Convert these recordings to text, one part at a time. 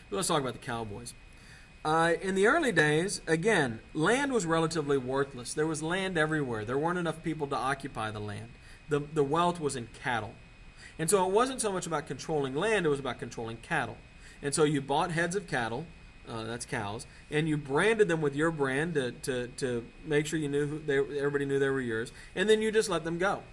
But let's talk about the Cowboys. In the early days, again, land was relatively worthless. There was land everywhere. There weren't enough people to occupy the land. The wealth was in cattle. And so it wasn't so much about controlling land, it was about controlling cattle. And so you bought heads of cattle, that's cows, and you branded them with your brand to make sure you knew everybody knew they were yours, and then you just let them go.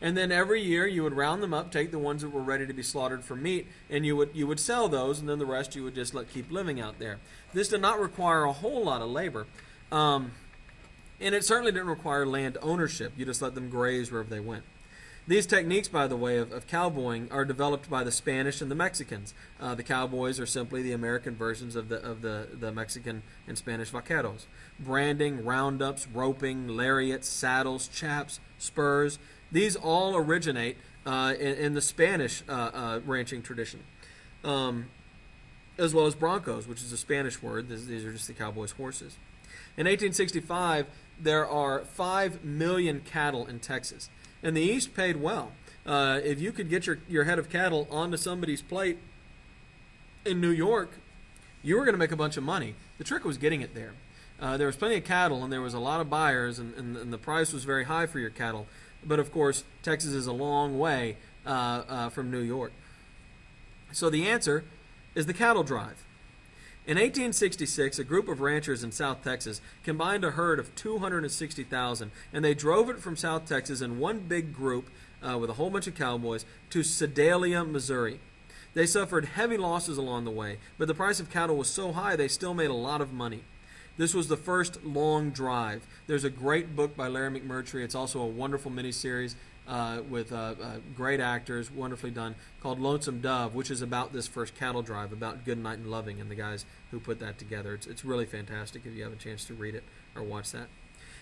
And then every year you would round them up, take the ones that were ready to be slaughtered for meat, and you would sell those, and then the rest you would just keep living out there. This did not require a whole lot of labor, and it certainly didn't require land ownership. You just let them graze wherever they went. These techniques, by the way, of cowboying are developed by the Spanish and the Mexicans. The cowboys are simply the American versions of the Mexican and Spanish vaqueros. Branding, roundups, roping, lariats, saddles, chaps, spurs. These all originate in the Spanish ranching tradition, as well as broncos, which is a Spanish word. These are just the cowboys' horses. In 1865, there are 5 million cattle in Texas. And the East paid well. If you could get your head of cattle onto somebody's plate in New York, you were going to make a bunch of money. The trick was getting it there. There was plenty of cattle, and there was a lot of buyers, and the price was very high for your cattle. But, of course, Texas is a long way from New York. So the answer is the cattle drive. In 1866, a group of ranchers in South Texas combined a herd of 260,000, and they drove it from South Texas in one big group with a whole bunch of cowboys to Sedalia, Missouri. They suffered heavy losses along the way, but the price of cattle was so high they still made a lot of money. This was the first long drive. There's a great book by Larry McMurtry. It's also a wonderful miniseries with great actors, wonderfully done, called Lonesome Dove, which is about this first cattle drive, about Goodnight and Loving and the guys who put that together. It's really fantastic if you have a chance to read it or watch that.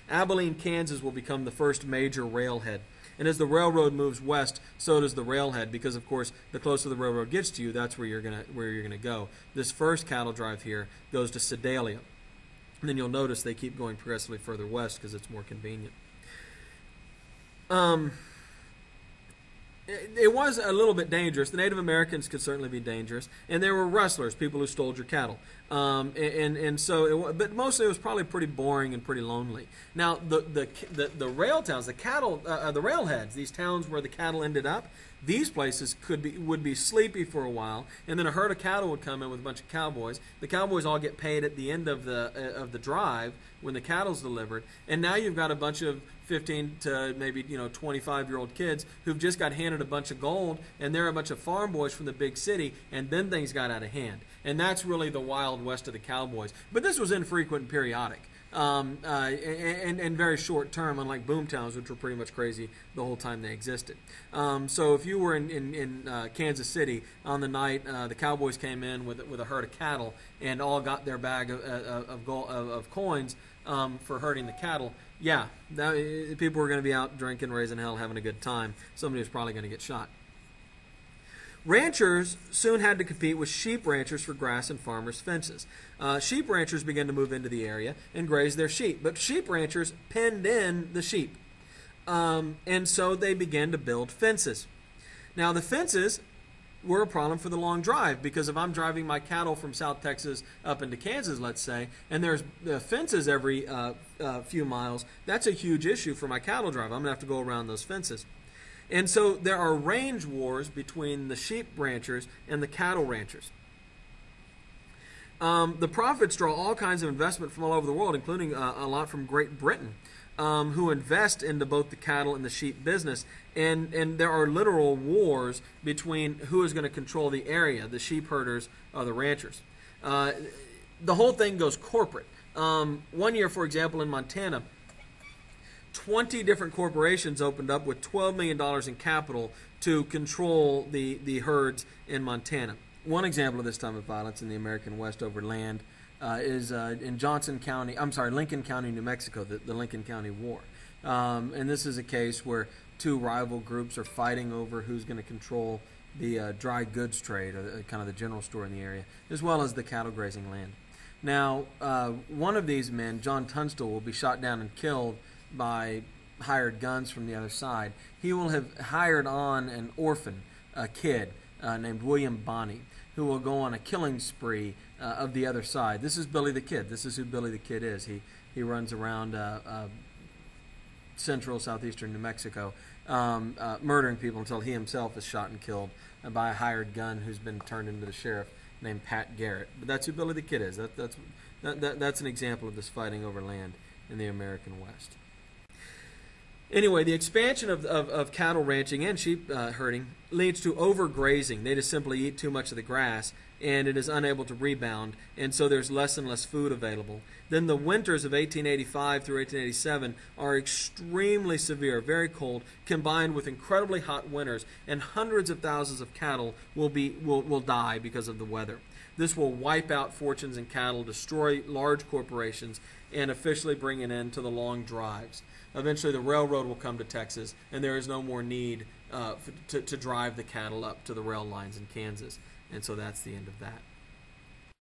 Abilene, Kansas will become the first major railhead. And as the railroad moves west, so does the railhead, because of course the closer the railroad gets to you, that's where you're gonna go. This first cattle drive here goes to Sedalia. And then you'll notice they keep going progressively further west because it's more convenient. It was a little bit dangerous. The Native Americans could certainly be dangerous, and there were rustlers, people who stole your cattle, but mostly it was probably pretty boring and pretty lonely. Now the rail towns, the railheads, these towns where the cattle ended up, these places would be sleepy for a while, and then a herd of cattle would come in with a bunch of cowboys. The cowboys all get paid at the end of the drive when the cattle's delivered, and now you've got a bunch of 15 to maybe 25-year-old kids who've just got handed a bunch of gold, and they're a bunch of farm boys from the big city, and then things got out of hand. And that's really the Wild West of the cowboys. But this was infrequent and periodic. And very short term, unlike boomtowns, which were pretty much crazy the whole time they existed. So if you were in Kansas City on the night the Cowboys came in with a herd of cattle and all got their bag of coins for herding the cattle, yeah, people were going to be out drinking, raising hell, having a good time. Somebody was probably going to get shot. Ranchers soon had to compete with sheep ranchers for grass and farmers' fences. Sheep ranchers began to move into the area and graze their sheep, but sheep ranchers penned in the sheep. And so they began to build fences. Now, the fences were a problem for the long drive, because if I'm driving my cattle from South Texas up into Kansas, let's say, and there's fences every few miles, that's a huge issue for my cattle drive. I'm going to have to go around those fences. And so there are range wars between the sheep ranchers and the cattle ranchers. The profits draw all kinds of investment from all over the world, including a lot from Great Britain, who invest into both the cattle and the sheep business. And there are literal wars between who is going to control the area, the sheep herders or the ranchers. The whole thing goes corporate. One year, for example, in Montana, 20 different corporations opened up with $12 million in capital to control the herds in Montana. One example of this time of violence in the American West over land is in Lincoln County, New Mexico, the Lincoln County War. And this is a case where two rival groups are fighting over who's going to control the dry goods trade, or kind of the general store in the area, as well as the cattle grazing land. Now, one of these men, John Tunstall, will be shot down and killed by hired guns from the other side. He will have hired on an orphan, a kid named William Bonney. who will go on a killing spree of the other side. This is Billy the Kid. This is who Billy the Kid is. He runs around central, southeastern New Mexico, murdering people until he himself is shot and killed by a hired gun who's been turned into the sheriff named Pat Garrett. But that's who Billy the Kid is. That's an example of this fighting over land in the American West. Anyway, the expansion of cattle ranching and sheep herding leads to overgrazing. They just simply eat too much of the grass, and it is unable to rebound, and so there's less and less food available. Then the winters of 1885 through 1887 are extremely severe, very cold, combined with incredibly hot winters, and hundreds of thousands of cattle will die because of the weather. This will wipe out fortunes in cattle, destroy large corporations, and officially bring an end to the long drives. Eventually, the railroad will come to Texas, and there is no more need to drive the cattle up to the rail lines in Kansas. And so that's the end of that.